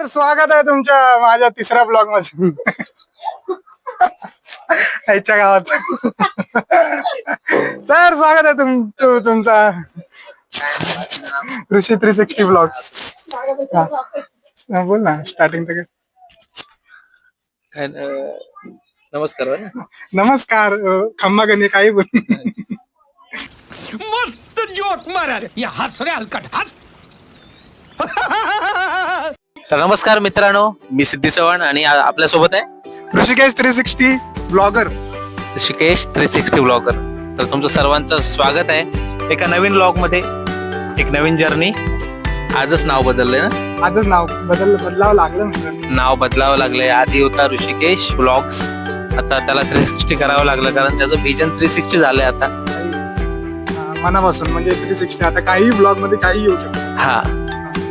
स्वागत आहे तुमच्या माझ्या तिसऱ्या ब्लॉग मध्ये आईच्या गावात. तर स्वागत आहे तुमचा ऋषी 360 ब्लॉग. बोल ना स्टार्टिंग तर. नमस्कार. नमस्कार खम्मागणी काही बोल. मस्त जोक मारा रे हस रे हलकट हस. तर नमस्कार मित्रांनो, मी सिद्धी चव्हाण आणि आपल्या सोबत आहे ऋषिकेश 360 ब्लॉगर. ऋषिकेश 360 ब्लॉगर. तर तुमचं सर्वांचं स्वागत आहे एका नवीन ब्लॉग मध्ये, एक नवीन जर्नी. आजच नाव बदललंय ना? आजच नाव बदलावं लागलं म्हणजे. नाव बदलावं लागलंय. आधी होता ऋषिकेश ब्लॉग्स, आता त्याला 360 करावं लागलं कारण त्याचं व्हिजन 360 झालंय आता मनापासून. म्हणजे 360 आता काही ब्लॉग मध्ये काही येऊ शकतो. हा,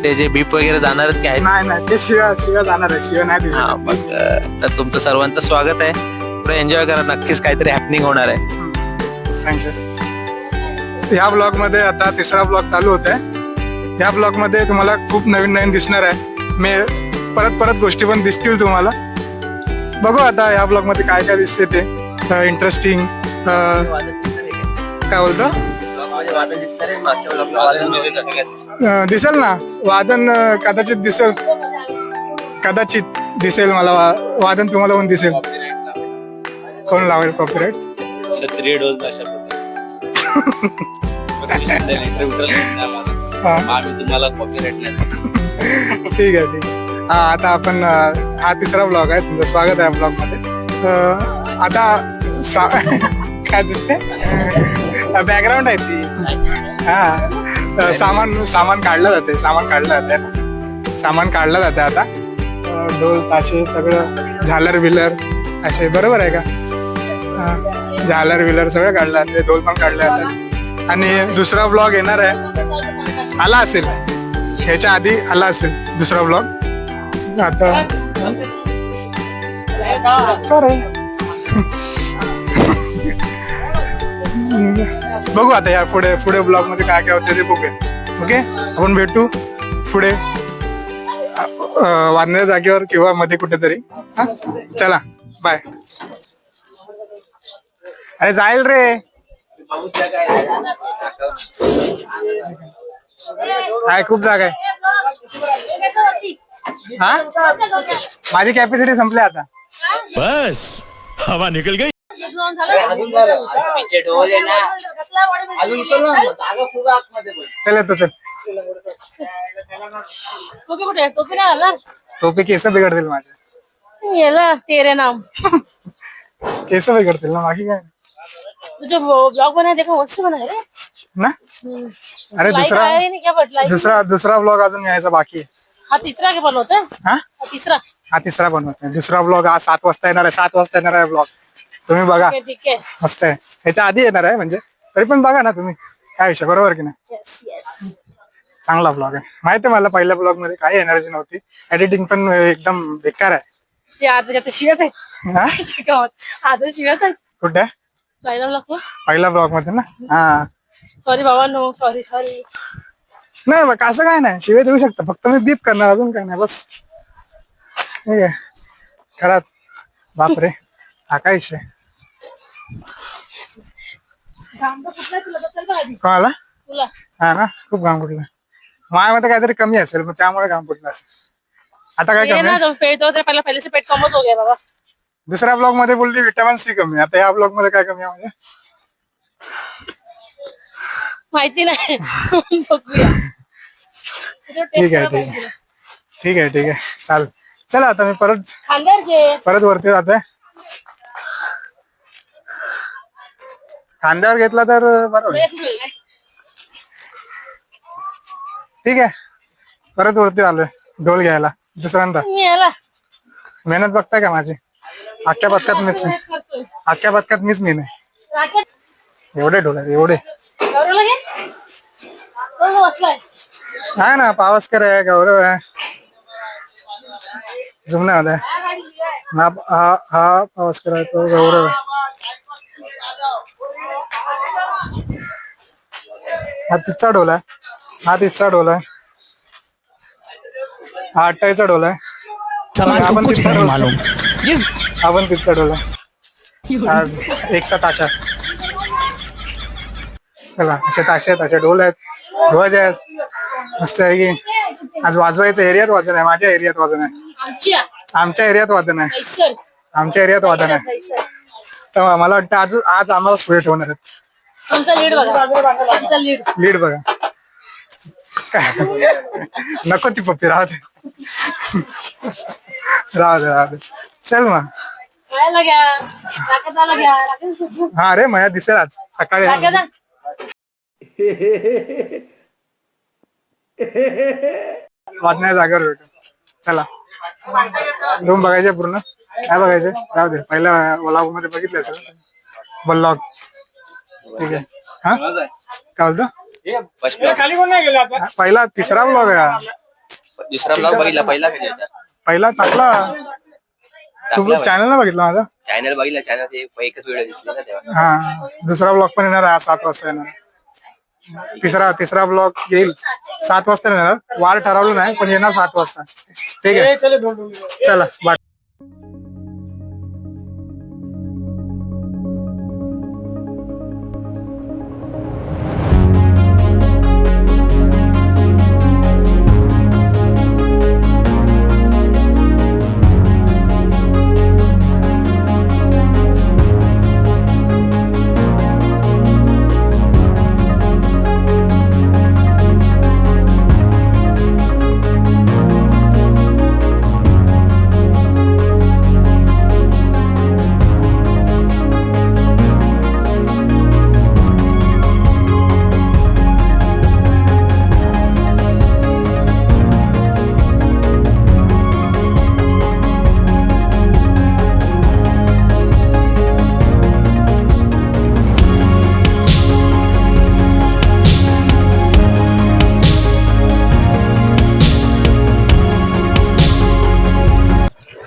ते जे बीप वगैरे जाणार आहेत काय? नाही ते शिव्या जाणार आहे. शिव्या नाही. हा, मग तर तुमचं सर्वांचं स्वागत आहे. पुढे एन्जॉय करा, नक्कीच काहीतरी हॅपनिंग होणार आहे. थँक्यू. या ब्लॉग मध्ये आता तिसरा ब्लॉग चालू होत आहे. या ब्लॉग मध्ये तुम्हाला खूप नवीन दिसणार आहे. मी परत गोष्टी पण दिसतील तुम्हाला. बघू आता या ब्लॉग मध्ये काय दिसते ते इंटरेस्टिंग. काय बोलतो? दिसेल ना वादन, कदाचित दिसेल मला वादन. तुम्हाला पण दिसेल. कोण लावेल कॉपीराइट? क्षत्रिय ढोल तुम्हाला कॉपीराइट नाही. ठीक आहे. हा, आता आपण हा तिसरा ब्लॉग आहे. तुमचं स्वागत आहे ब्लॉग मध्ये. आता काय दिसते? बॅकग्राऊंड आहे ती. हा, सामान काढलं जाते. सामान काढलं जाते आता. ढोल ताशे सगळं, झालर बिलर असे. बरोबर आहे का? झालर बिलर सगळं काढलं जाते. ढोल पण काढले जातात. आणि दुसरा ब्लॉग येणार आहे. आला असेल, ह्याच्या आधी आला असेल दुसरा ब्लॉग. आता बघू आता या पुढे ब्लॉग मध्ये काय होते ते बघूया. ओके, आपण भेटू पुढे वाजण्याच्या जागेवर किंवा मध्ये कुठेतरी. हा, चला बाय. अरे जाईल रे. काय खूप जागा आहे. हा, माझी कॅपॅसिटी संपली आता. बस हवा निकल गई. चल येतो चल. टोपी केस बिघडतील माझे. तेरे नाम केस बिघडतील ना, बाकी काय तुझे ब्लॉग बनाए देखो, मस्त बना रे ना. अरे दुसरा ब्लॉग अजून यायचा बाकी आहे. हा तिसरा के बनवतोय. हा तिसरा बनवतोय. दुसरा ब्लॉग आज 7 वाजता येणार आहे. 7 वाजता येणार आहे ब्लॉग. तुम्ही बघा, ठीक आहे. मस्त आहे. ह्याच्या आधी येणार आहे म्हणजे, तरी पण बघा ना तुम्ही. काय विषय, बरोबर की नाही? चांगला ब्लॉग आहे. माहिती आहे मला. पहिल्या ब्लॉग मध्ये काही एनर्जी नव्हती. एडिटिंग पण एकदम बेकार आहे. शिवत आहे कुठे? पहिल्या ब्लॉग मध्ये ना. हा, सॉरी बाबा. No sorry. नाही बघ, असं काय नाही. शिवे देऊ शकता, फक्त मी बीप करणार, अजून काय नाही. बस ठीक आहे. खरात बापरे, हा काय विषय. कोणाला? हा ना, खूप घाम कुठला. माझ्यामध्ये काहीतरी कमी असेल, मग त्यामुळे घाम कुठला असेल. आता काय कमी? पहिले से पेट कमच हो गया बाबा. दुसऱ्या ब्लॉग मध्ये बोलली विटामिन सी कमी. आता या ब्लॉग मध्ये काय कमी आहे म्हणजे माहिती नाही. ठीक आहे. चाल, चला आता मी परत वरती जातोय. खांद्यावर घेतला तर बरोबर. ठीक आहे, परत वरती आलोय ढोल घ्यायला दुसऱ्यांदा. मेहनत बघताय का माझी? अख्ख्या पथकात मीच मी नाही. एवढे ढोल आहेत, एवढे. आहे ना, पावसकर आहे, गौरव आहे. जुमण्यामध्ये हा पावसकर आहे, तो गौरव आहे. हा तिचा ढोल आहे. हा 28चा ढोल आहे. समाज को आपण कुछ तिथं नहीं ठेवलं. मालूम जिस आपण तिथं ठेवला आज एकचा ताशा. चला असे ताशे आहेत, असे ढोल आहेत, ध्वज आहेत. मस्त आहे की आज वाजवायचं. एरियात वाजन आहे, माझ्या एरियात वाजन आहे, आमच्या एरियात वादन आहे, आमच्या एरियात वादन आहे. तर मला वाटतं आज आज आम्हाला पुढे ठेवणार आहेत. आमचा लीड बघा, आमचा लीड. लीड बघा. नको ती पप्पी राहू दे, राहू दे, राहू दे. चल मग. खायला घ्या, राकेताला घ्या, राकेत हा अरे मया दिसेल आज सकाळी. राकेता. वाजण्या जागेवर भेटू. चला रूम बघायचे पूर्ण. काय बघायचे राहू दे. पहिल्या व्लॉग मध्ये बघितलं असेल व्लॉग. ठीक आहे. हा काय बोलतो? पहिला तिसरा व्लॉग आहे हा. दुसरा ब्लॉग बघितला, पहिला कधी पहिला टाकला तू चॅनल ना बघितला माझा. चॅनल बघितला, चॅनल एकच व्हिडिओ दिसला ना तेव्हा. हा दुसरा ब्लॉग पण येणार आहे 7 वाजता येणार. तिसरा ब्लॉग येईल 7 वाजता येणार. वार ठरवलं नाही पण येणार 7 वाजता. ठीक आहे चला बाय.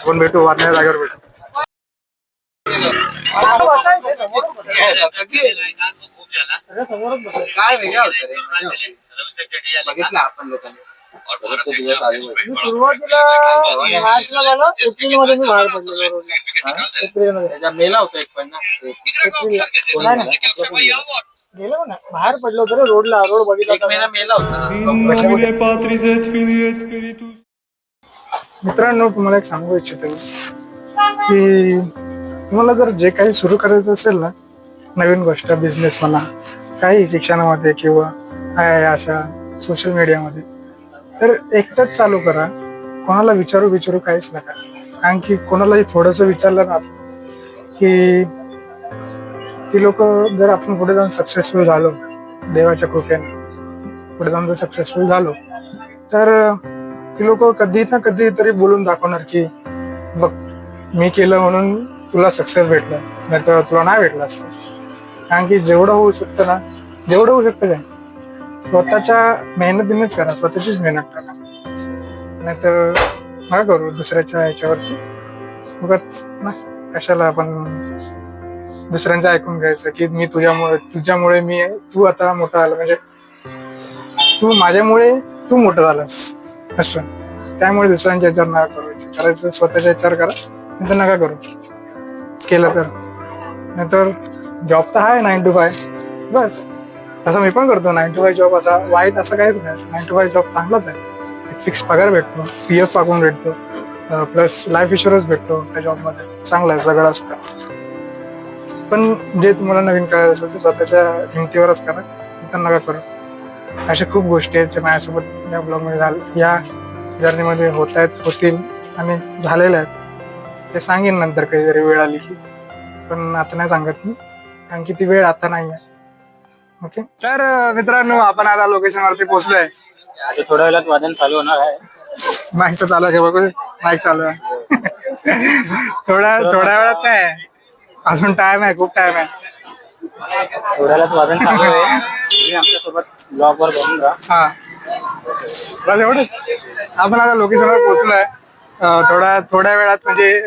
आपण भेटू वाजण्या जागेवर भेटू. काय वेगळं होतं रे, मजा होती. बघितलं आपण लोकांनी. सुरुवातीला मार्चला झालं. एप्रिल मध्ये मी बाहेर पडलो. एप्रिल मध्ये त्याचा मेला होता एक पण ना. गेलो ना बाहेर पडलो होतो रे. रोडला रोड बघितला एक महिना मेला होता. मित्रांनो तुम्हाला एक सांगू इच्छितो की तुम्हाला जर जे काही सुरू करायचं असेल ना, नवीन गोष्ट, बिझनेस म्हणा, काही शिक्षणामध्ये किंवा अशा सोशल मीडियामध्ये, तर एकटंच चालू करा. कोणाला विचारू काहीच नका. कारण की कोणालाही थोडंसं विचारलं ना की ती लोक जर आपण पुढे जाऊन सक्सेसफुल झालो, देवाच्या कृपेने पुढे जाऊन जर सक्सेसफुल झालो, तर ती लोक कधी ना कधी तरी बोलून दाखवणार की बघ मी केलं म्हणून तुला सक्सेस भेटलं, नाही तर तुला नाही भेटलं असतं. कारण की जेवढं होऊ शकतं ना, जेवढं होऊ शकतं काय स्वतःच्या मेहनतीनेच करा, स्वतःचीच मेहनत करा. नाही तर काय करू दुसऱ्याच्या ह्याच्यावरती उगाच ना. कशाला आपण दुसऱ्यांचं ऐकून घ्यायचं की मी तुझ्यामुळे मी तू आता मोठा झाला, म्हणजे तू माझ्यामुळे तू मोठं झालास असं. त्यामुळे दुसऱ्यांच्या याच्यावर नका करू. करायचं स्वतःच्या याच्यावर करा, नाही तर नका करू. केलं तर नाहीतर जॉब तर आहे 9 to 5 बस. असं मी पण करतो 9 to 5 जॉब. असा वाईट असं काहीच नाही. 9 to 5 जॉब चांगलाच आहे. एक फिक्स पगार भेटतो, PF पाकून भेटतो, प्लस लाईफ इन्शुरन्स भेटतो त्या जॉबमध्ये. चांगलं आहे, सगळं असतं. पण जे तुम्हाला नवीन करायचं असेल ते स्वतःच्या हिमतीवरच करा, तर नका करू. अशा खूप गोष्टी आहेत ज्या माझ्यासोबत या ब्लॉगमध्ये या जर्नीमध्ये होतील आणि झालेल्या आहेत. ते सांगेन नंतर कधीतरी वेळ आली की. पण आता नाही सांगत मी, कारण की ती वेळ आता नाही आहे. ओके. तर मित्रांनो आपण आता लोकेशन वरती पोहोचलोय. थोड्या वेळात वादन चालू होणार आहे. माईक तर चालू आहे बघू. माईक चालू आहे. थोड्या वेळात नाही, अजून टाइम आहे, खूप टाइम आहे. थोड्या वेळात वादन चालू आहे. तुम्ही आमच्यासोबत ब्लॉग वर बघून राहा. हा बस एवढंच. आपण आता लोकेशनवर पोहोचलोय. थोड्या वेळात म्हणजे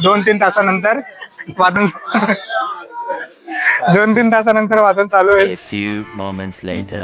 2-3 तासानंतर वादन 2-3 तासानंतर वादन चालू आहे. A few moments later.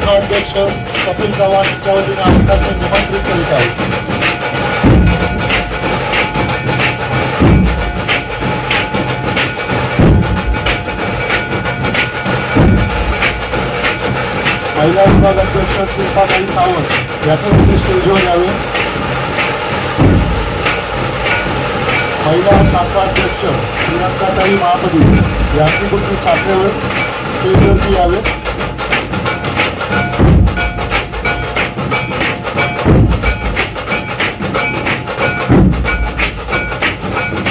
शाखा अध्यक्ष कपिल चव्हाण यांच्या वतीने आमच्याकडे निमंत्रित करीत आहे. महिला विभाग अध्यक्ष शिल्पाताई सावंत यांनी स्टेजवर यावे. महिला शाखा अध्यक्ष प्रियंकाताई महापदी यांनी देखील साखरेवर स्टेजवरती यावे.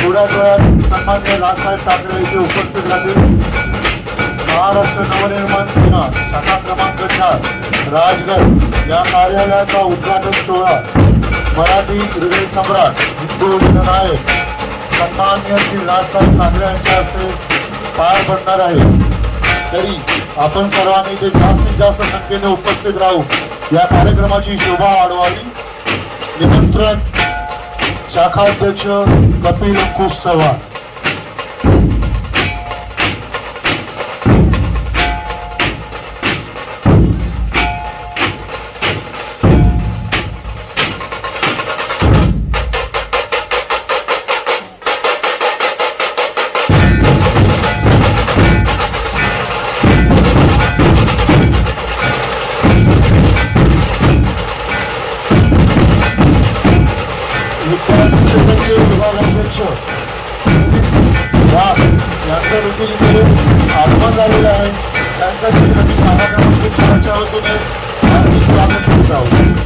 थोड्याच वेळात सन्माननीय राजसाहेब ठाकरे येथे उपस्थित राहतील. महाराष्ट्र नवनिर्माण सेना शाखा क्रमांक 4 राजगड या कार्यालयाचा उद्घाटन सोहळा मराठी हृदय सम्राट हिंदू जननायक सन्माननीय श्री राजसाहेब ठाकरे यांच्या हस्ते पार पडणार आहे. तरी आपण सर्वांनी ते जास्तीत जास्त संख्येने उपस्थित राहू या कार्यक्रमाची शोभा वाढवावी. निमंत्रण शाखा अध्यक्ष कपिल अंकुश चव्हाण. विभागाध्यक्ष यांचं देखील इथे आगमन झालेलं आहे. त्यांचा श्रीमती शाखा क्रमांक 4च्या वतीने हार्दिक स्वागत करीत आहोत.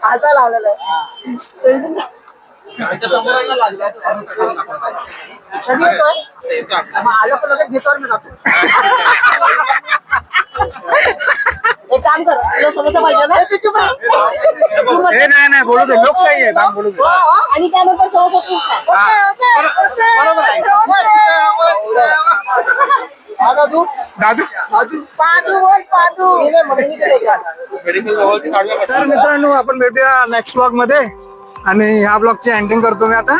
आता लावलेलं आहे. कधी येतोय आलो पण लगेच घेतो मी जातो. काम कर तुला समस्या पाहिजे ना पूर्ण हे नाही बोलू दे, लोकशाही आहे, थांब बोलू दे. आणि त्यानंतर समस्या तू दादू पादू बोल पादू तर मित्रांनो आपण भेटूया नेक्स्ट ब्लॉग मध्ये आणि ह्या ब्लॉगची एंडिंग करतो मी आता.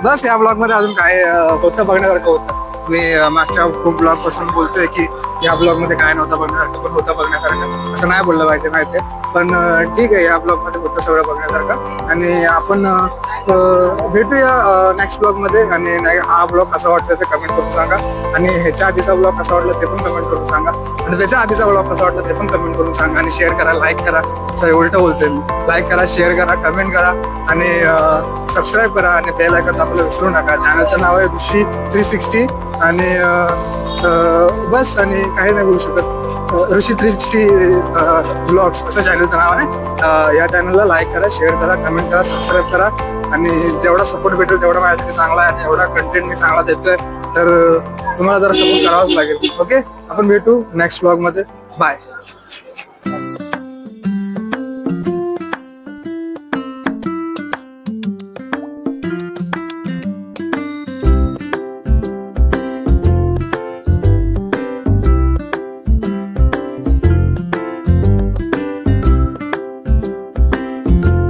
बस या ब्लॉग मध्ये अजून काय होतं बघण्यासारखं होतं. मी मागच्या खूप ब्लॉग पासून बोलतोय की या ब्लॉग मध्ये काय नव्हतं बघण्यासारखं, पण होतं बघण्यासारखं. असं नाही बोललं पाहिजे माहितीये, पण ठीक आहे, या ब्लॉग मध्ये होतं सगळं बघण्यासारखं. आणि आपण भेटूया नेक्स्ट ब्लॉग मध्ये. आणि हा ब्लॉग कसा वाटतं ते कमेंट करून सांगा. आणि ह्याच्या आधीचा ब्लॉग कसा वाटला ते पण कमेंट करून सांगा. आणि त्याच्या आधीचा ब्लॉग कसा वाटला ते पण कमेंट करून सांगा. आणि शेअर करा, लाईक करा. उलट बोलतोय मी, लाईक करा, शेअर करा, कमेंट करा आणि सबस्क्राईब करा. आणि बेल आयकॉन दाबायला विसरू नका. चॅनलचं नाव आहे ऋषी 360. आणि बस, आणि काही नाही बोलू शकत. ऋषी 360 व्लॉग्स असं चॅनलचं नाव आहे. या चॅनलला लाईक करा, शेअर करा, कमेंट करा, सबस्क्राईब करा. आणि जेवढा सपोर्ट भेटेल तेवढा माझ्यासाठी चांगला आहे. आणि एवढा कंटेंट मी चांगला देतोय तर तुम्हाला जरा सपोर्ट करावाच लागेल. ओके, आपण भेटू नेक्स्ट ब्लॉग मध्ये. बाय.